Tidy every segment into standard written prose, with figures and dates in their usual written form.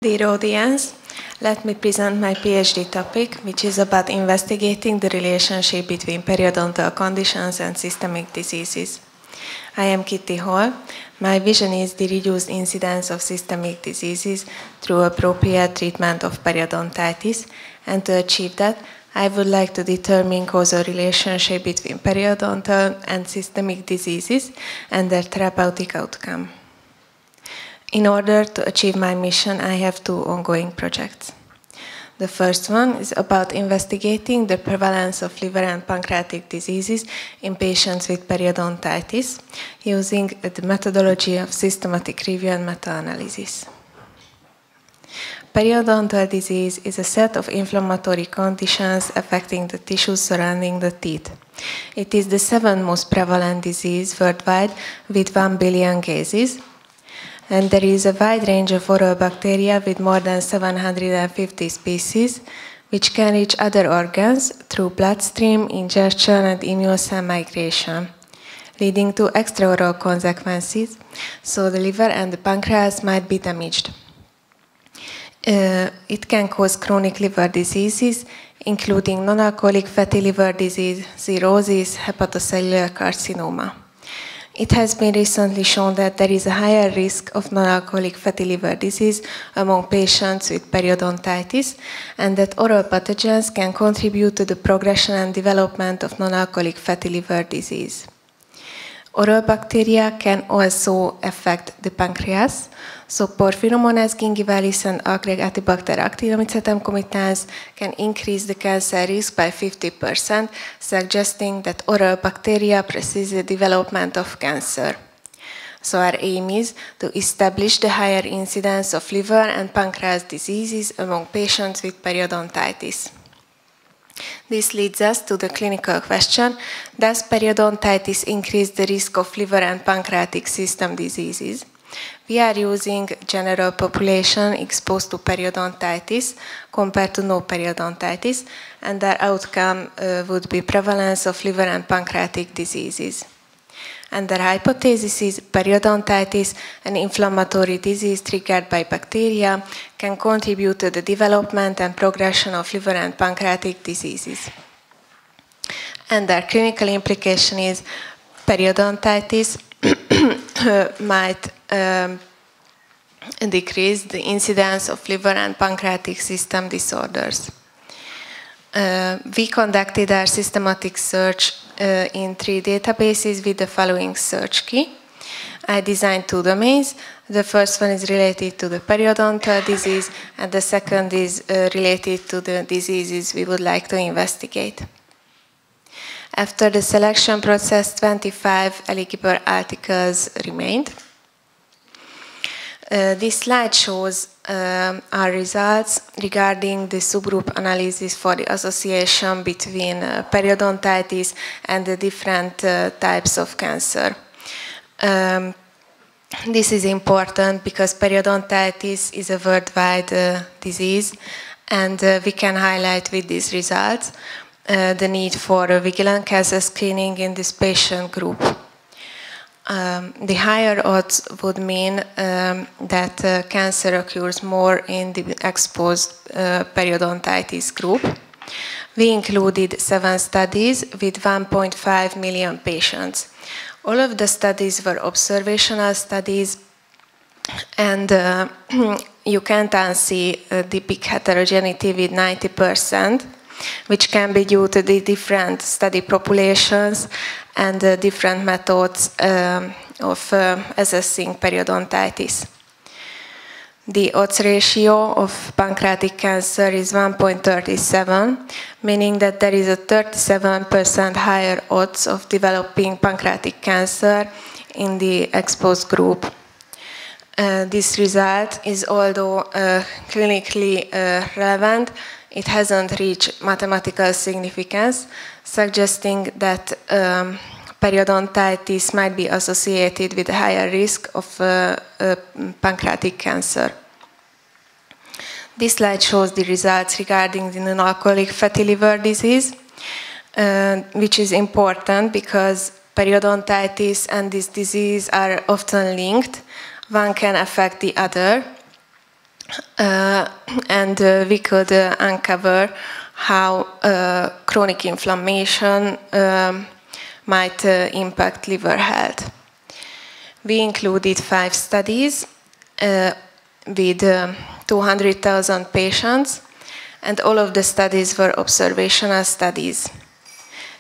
Dear audience, let me present my PhD topic, which is about investigating the relationship between periodontal conditions and systemic diseases. I am Kitti Hohl. My vision is the reduced incidence of systemic diseases through appropriate treatment of periodontitis, and to achieve that, I would like to determine causal relationship between periodontal and systemic diseases and their therapeutic outcome. In order to achieve my mission, I have two ongoing projects. The first one is about investigating the prevalence of liver and pancreatic diseases in patients with periodontitis using the methodology of systematic review and meta-analysis. Periodontal disease is a set of inflammatory conditions affecting the tissues surrounding the teeth. It is the seventh most prevalent disease worldwide with 1 billion cases. And there is a wide range of oral bacteria with more than 750 species, which can reach other organs through bloodstream, ingestion, and immune cell migration, leading to extraoral consequences, so the liver and the pancreas might be damaged. It can cause chronic liver diseases, including non-alcoholic fatty liver disease, cirrhosis, hepatocellular carcinoma. It has been recently shown that there is a higher risk of non-alcoholic fatty liver disease among patients with periodontitis, and that oral pathogens can contribute to the progression and development of non-alcoholic fatty liver disease. Oral bacteria can also affect the pancreas, so Porphyromonas gingivalis and Actinobacter actinomycetam comitans can increase the cancer risk by 50%, suggesting that oral bacteria precede the development of cancer. So our aim is to establish the higher incidence of liver and pancreas diseases among patients with periodontitis. This leads us to the clinical question: does periodontitis increase the risk of liver and pancreatic system diseases? We are using general population exposed to periodontitis compared to no periodontitis, and their outcome would be prevalence of liver and pancreatic diseases. And their hypothesis is periodontitis, an inflammatory disease triggered by bacteria, can contribute to the development and progression of liver and pancreatic diseases. And their clinical implication is periodontitis might decrease the incidence of liver and pancreatic system disorders. We conducted our systematic search in 3 databases with the following search key. I designed 2 domains. The first one is related to the periodontal disease, and the second is related to the diseases we would like to investigate. After the selection process, 25 eligible articles remained. This slide shows our results regarding the subgroup analysis for the association between periodontitis and the different types of cancer. This is important because periodontitis is a worldwide disease, and we can highlight with these results the need for a vigilant cancer screening in this patient group. The higher odds would mean that cancer occurs more in the exposed periodontitis group. We included 7 studies with 1.5 million patients. All of the studies were observational studies, and you can't unsee the big heterogeneity with 90%, which can be due to the different study populations and different methods of assessing periodontitis. The odds ratio of pancreatic cancer is 1.37, meaning that there is a 37% higher odds of developing pancreatic cancer in the exposed group. This result is, although clinically relevant, it hasn't reached mathematical significance, suggesting that periodontitis might be associated with a higher risk of pancreatic cancer. This slide shows the results regarding the non-alcoholic fatty liver disease, which is important because periodontitis and this disease are often linked. One can affect the other. and we could uncover how chronic inflammation might impact liver health. We included 5 studies with 200,000 patients, and all of the studies were observational studies.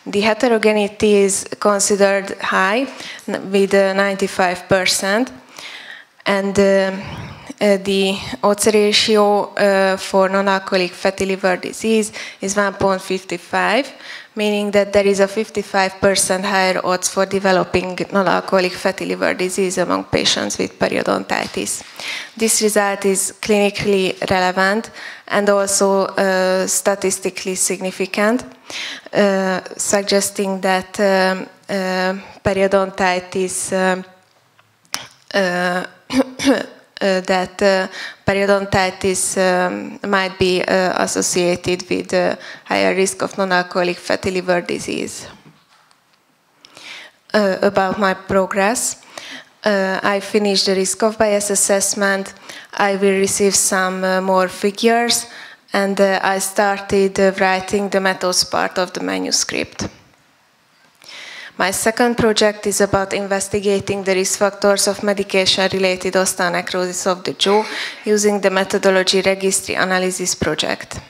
The heterogeneity is considered high, with 95%, and the odds ratio for non-alcoholic fatty liver disease is 1.55, meaning that there is a 55% higher odds for developing non-alcoholic fatty liver disease among patients with periodontitis. This result is clinically relevant and also statistically significant, suggesting that periodontitis might be associated with a higher risk of non-alcoholic fatty liver disease. About my progress, I finished the risk of bias assessment. I will receive some more figures, and I started writing the methods part of the manuscript. My second project is about investigating the risk factors of medication-related osteonecrosis of the jaw using the methodology registry analysis project.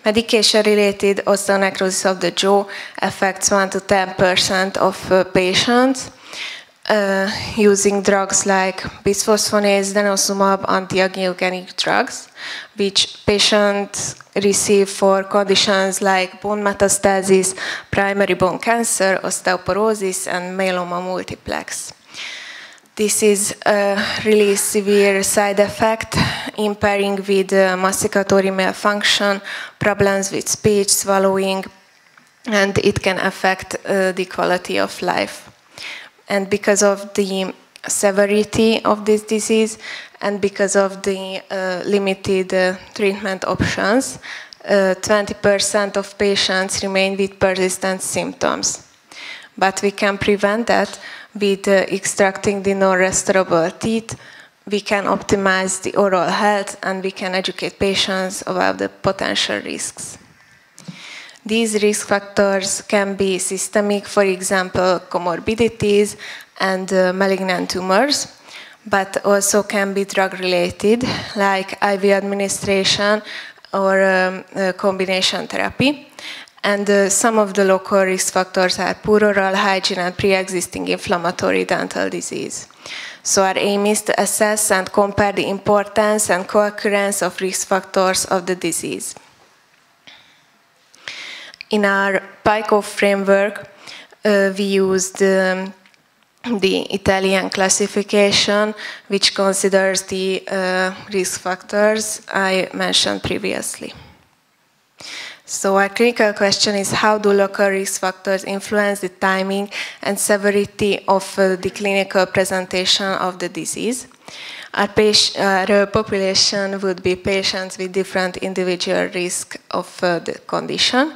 Medication-related osteonecrosis of the jaw affects 1 to 10% of patients using drugs like bisphosphonates, denosumab, antiangiogenic drugs, which patients receive for conditions like bone metastasis, primary bone cancer, osteoporosis, and myeloma multiplex. This is a really severe side effect, impairing with masticatory malfunction, problems with speech, swallowing, and it can affect the quality of life. And because of the severity of this disease and because of the limited treatment options, 20% of patients remain with persistent symptoms. But we can prevent that with extracting the non-restorable teeth. We can optimize the oral health, and we can educate patients about the potential risks. These risk factors can be systemic, for example, comorbidities and malignant tumors, but also can be drug-related, like IV administration or combination therapy. And some of the local risk factors are poor oral hygiene and pre-existing inflammatory dental disease. So our aim is to assess and compare the importance and co-occurrence of risk factors of the disease. In our PICO framework, we used the Italian classification, which considers the risk factors I mentioned previously. So our clinical question is, how do local risk factors influence the timing and severity of the clinical presentation of the disease? Our population would be patients with different individual risk of the condition.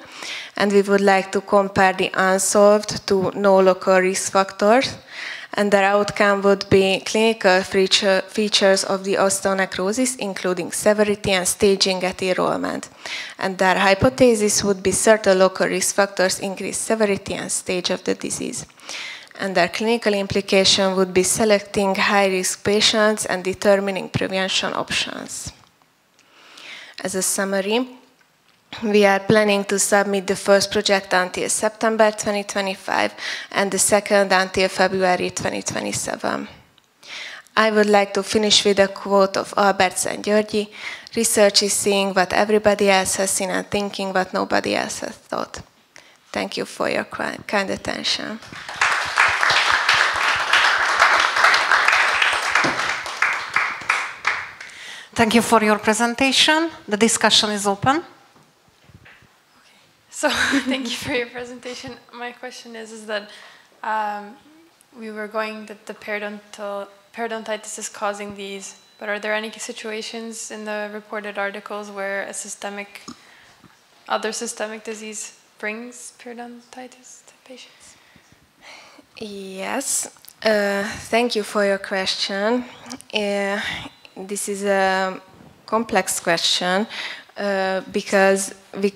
And we would like to compare the unsolved to no local risk factors. And their outcome would be clinical features of the osteonecrosis, including severity and staging at enrollment. And their hypothesis would be certain local risk factors increase severity and stage of the disease. And their clinical implication would be selecting high-risk patients and determining prevention options. As a summary, we are planning to submit the first project until September 2025 and the second until February 2027. I would like to finish with a quote of Albert Szent-Györgyi: "Research is seeing what everybody else has seen and thinking what nobody else has thought." Thank you for your kind attention. Thank you for your presentation. The discussion is open. So thank you for your presentation. My question is that we were going that the periodontitis is causing these, but are there any situations in the reported articles where a other systemic disease brings periodontitis to patients? Yes. Thank you for your question. This is a complex question because we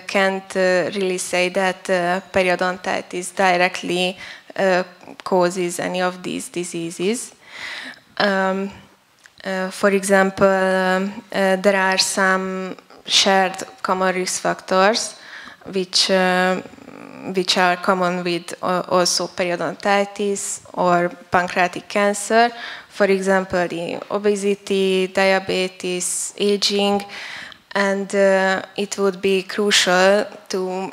can't really say that periodontitis directly causes any of these diseases. For example, there are some shared common risk factors which are common with also periodontitis or pancreatic cancer. For example, the obesity, diabetes, aging, and it would be crucial to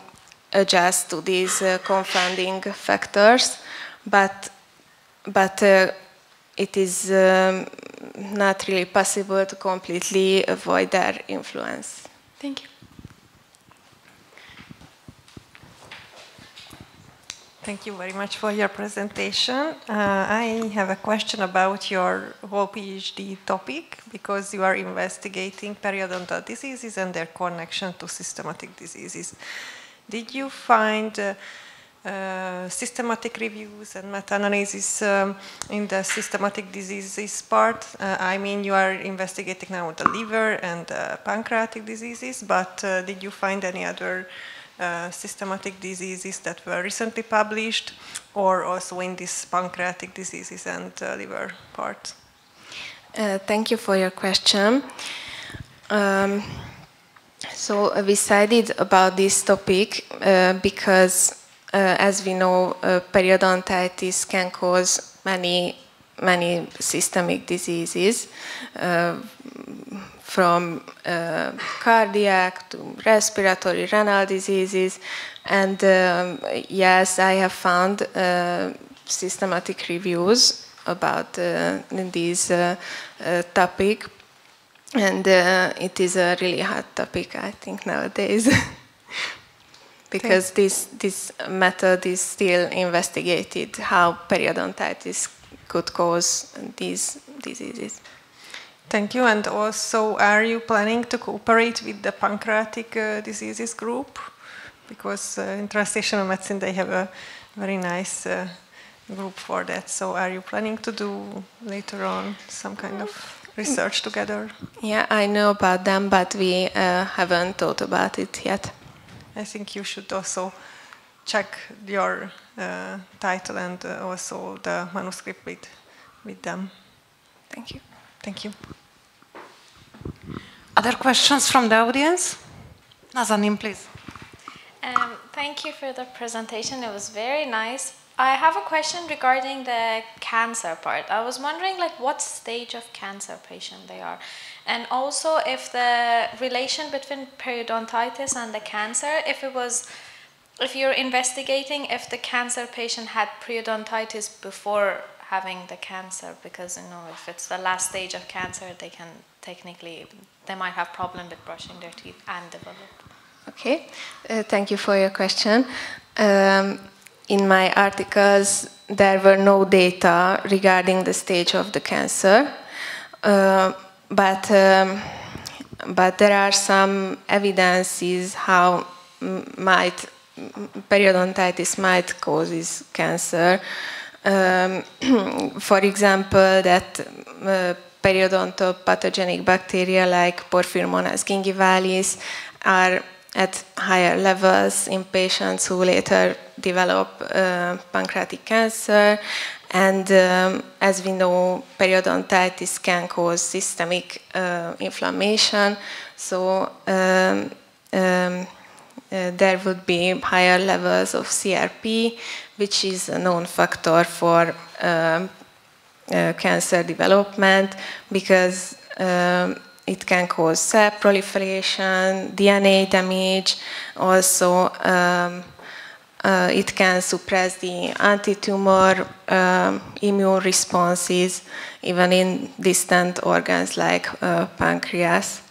adjust to these confounding factors, but it is not really possible to completely avoid their influence. Thank you. Thank you very much for your presentation. I have a question about your whole PhD topic, because you are investigating periodontal diseases and their connection to systematic diseases. Did you find systematic reviews and meta-analysis in the systematic diseases part? I mean, you are investigating now the liver and pancreatic diseases, but did you find any other systematic diseases that were recently published, or also in this pancreatic diseases and liver part? Thank you for your question. So we decided about this topic because, as we know, periodontitis can cause many systemic diseases, from cardiac to respiratory, renal diseases, and yes, I have found systematic reviews about this topic, and it is a really hot topic, I think, nowadays. Because this method is still investigated, how periodontitis could cause these diseases. Thank you. And also, are you planning to cooperate with the pancreatic diseases group? Because in translational medicine, they have a very nice group for that. So are you planning to do later on some kind of research together? Yeah, I know about them, but we haven't thought about it yet. I think you should also check your title and also the manuscript with them. Thank you. Thank you. Other questions from the audience? Nazanin, please. Thank you for the presentation. It was very nice. I have a question regarding the cancer part. I was wondering, like, what stage of cancer patient they are, and also if the relation between periodontitis and the cancer, if you're investigating if the cancer patient had periodontitis before having the cancer, because if it's the last stage of cancer, they might have problem with brushing their teeth and develop. Okay, thank you for your question. In my articles, there were no data regarding the stage of the cancer, but there are some evidences how periodontitis might cause cancer. For example, that periodontal pathogenic bacteria like Porphyromonas gingivalis are at higher levels in patients who later develop pancreatic cancer. And as we know, periodontitis can cause systemic inflammation. So there would be higher levels of CRP, which is a known factor for cancer development, because it can cause cell proliferation, DNA damage. Also, it can suppress the anti-tumor immune responses, even in distant organs like pancreas.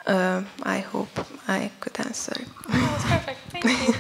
I hope I could answer. That was perfect. Thank you.